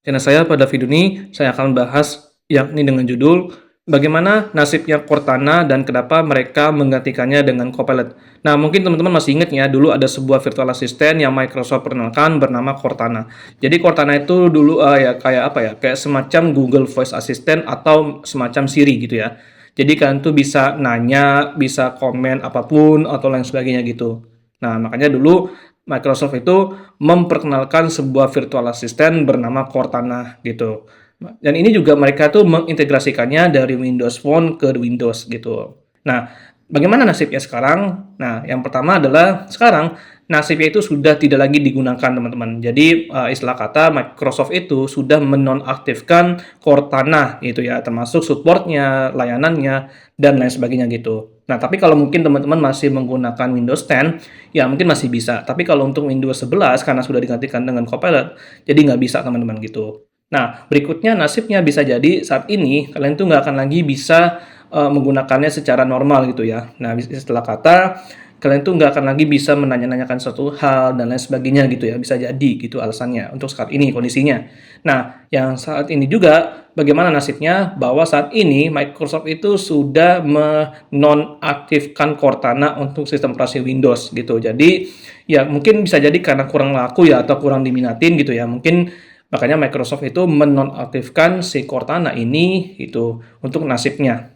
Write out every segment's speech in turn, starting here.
Channel saya pada video ini saya akan bahas yakni dengan judul bagaimana nasibnya Cortana dan kenapa mereka menggantikannya dengan Copilot. Nah, mungkin teman-teman masih ingat ya, dulu ada sebuah virtual assistant yang Microsoft perkenalkan bernama Cortana. Jadi Cortana itu dulu ya kayak apa ya? Kayak semacam Google Voice Assistant atau semacam Siri gitu ya. Jadi kalian tuh bisa nanya, bisa komen apapun atau lain sebagainya gitu. Nah, makanya dulu Microsoft itu memperkenalkan sebuah virtual assistant bernama Cortana gitu. Dan ini juga mereka tuh mengintegrasikannya dari Windows Phone ke Windows gitu. Nah, bagaimana nasibnya sekarang? Nah, yang pertama adalah sekarang nasibnya itu sudah tidak lagi digunakan, teman-teman. Jadi istilah kata Microsoft itu sudah menonaktifkan Cortana gitu ya, termasuk supportnya, layanannya, dan lain sebagainya gitu. Nah, tapi kalau mungkin teman-teman masih menggunakan Windows 10, ya mungkin masih bisa. Tapi kalau untuk Windows 11 karena sudah digantikan dengan Copilot, jadi nggak bisa teman-teman gitu. Nah, berikutnya nasibnya bisa jadi saat ini kalian tuh nggak akan lagi bisa menggunakannya secara normal gitu ya. Nah, setelah kata kalian tuh nggak akan lagi bisa menanya-nanyakan suatu hal dan lain sebagainya gitu ya. Bisa jadi gitu alasannya untuk saat ini kondisinya. Nah, yang saat ini juga bagaimana nasibnya bahwa saat ini Microsoft itu sudah menonaktifkan Cortana untuk sistem operasi Windows gitu. Jadi ya mungkin bisa jadi karena kurang laku ya atau kurang diminatin gitu ya. Mungkin makanya Microsoft itu menonaktifkan si Cortana ini itu untuk nasibnya.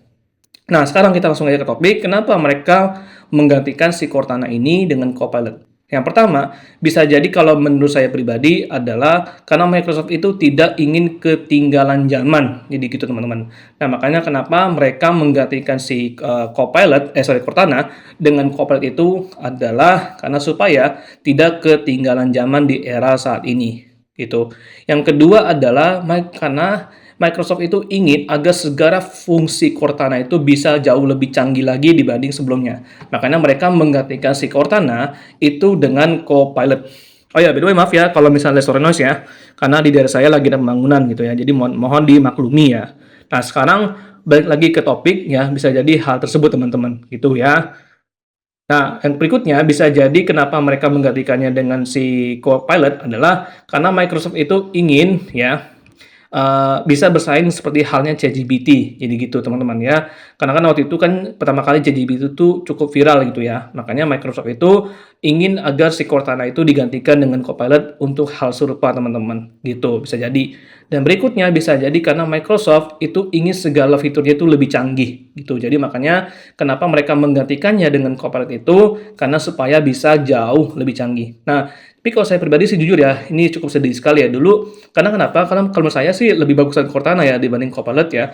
Nah, sekarang kita langsung aja ke topik, kenapa mereka menggantikan si Cortana ini dengan Copilot. Yang pertama, bisa jadi kalau menurut saya pribadi adalah karena Microsoft itu tidak ingin ketinggalan zaman. Jadi gitu teman-teman. Nah, makanya kenapa mereka menggantikan si Cortana dengan Copilot itu adalah karena supaya tidak ketinggalan zaman di era saat ini. Gitu. Yang kedua adalah karena Microsoft itu ingin agar segala fungsi Cortana itu bisa jauh lebih canggih lagi dibanding sebelumnya. Makanya mereka menggantikan si Cortana itu dengan Copilot. Oh ya, by the way maaf ya kalau misalnya suara noise ya, karena di daerah saya lagi ada pembangunan gitu ya, jadi mohon dimaklumi ya. Nah sekarang balik lagi ke topik ya, bisa jadi hal tersebut teman-teman gitu ya. Nah, yang berikutnya bisa jadi kenapa mereka menggantikannya dengan si Copilot adalah karena Microsoft itu ingin ya bisa bersaing seperti halnya ChatGPT. Jadi gitu teman-teman ya. Karena kan waktu itu kan pertama kali ChatGPT itu cukup viral gitu ya. Makanya Microsoft itu ingin agar si Cortana itu digantikan dengan Copilot untuk hal serupa teman-teman. Gitu bisa jadi. Dan berikutnya bisa jadi karena Microsoft itu ingin segala fiturnya itu lebih canggih gitu. Jadi makanya kenapa mereka menggantikannya dengan Copilot itu karena supaya bisa jauh lebih canggih. Nah, tapi kalau saya pribadi sih jujur ya, ini cukup sedih sekali ya dulu. Karena kenapa? Karena kalau menurut saya sih lebih bagusan Cortana ya dibanding Copilot ya.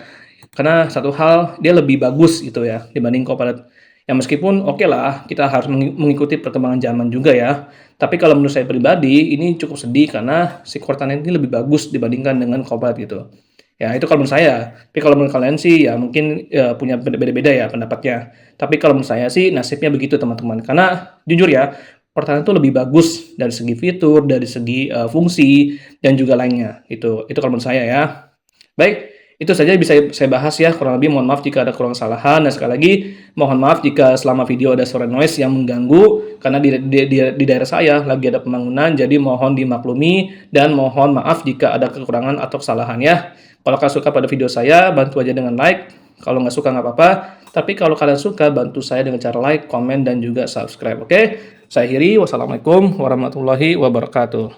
Karena satu hal dia lebih bagus gitu ya dibanding Copilot. Ya meskipun oke lah kita harus mengikuti perkembangan zaman juga ya. Tapi kalau menurut saya pribadi ini cukup sedih karena si Cortana ini lebih bagus dibandingkan dengan Copilot gitu. Ya itu kalau menurut saya. Tapi kalau menurut kalian sih ya mungkin ya, punya beda-beda ya pendapatnya. Tapi kalau menurut saya sih nasibnya begitu teman-teman. Karena jujur ya Cortana itu lebih bagus dari segi fitur, dari segi fungsi dan juga lainnya. Itu kalau menurut saya ya. Baik, itu saja bisa saya bahas ya. Kurang lebih mohon maaf jika ada kurang kesalahan dan sekali lagi mohon maaf jika selama video ada suara noise yang mengganggu karena di daerah saya lagi ada pembangunan jadi mohon dimaklumi dan mohon maaf jika ada kekurangan atau kesalahan ya. Kalau kalian suka pada video saya bantu aja dengan like. Kalau nggak suka nggak apa-apa. Tapi kalau kalian suka bantu saya dengan cara like, komen dan juga subscribe. Oke? Saya akhiri. Wassalamualaikum warahmatullahi wabarakatuh.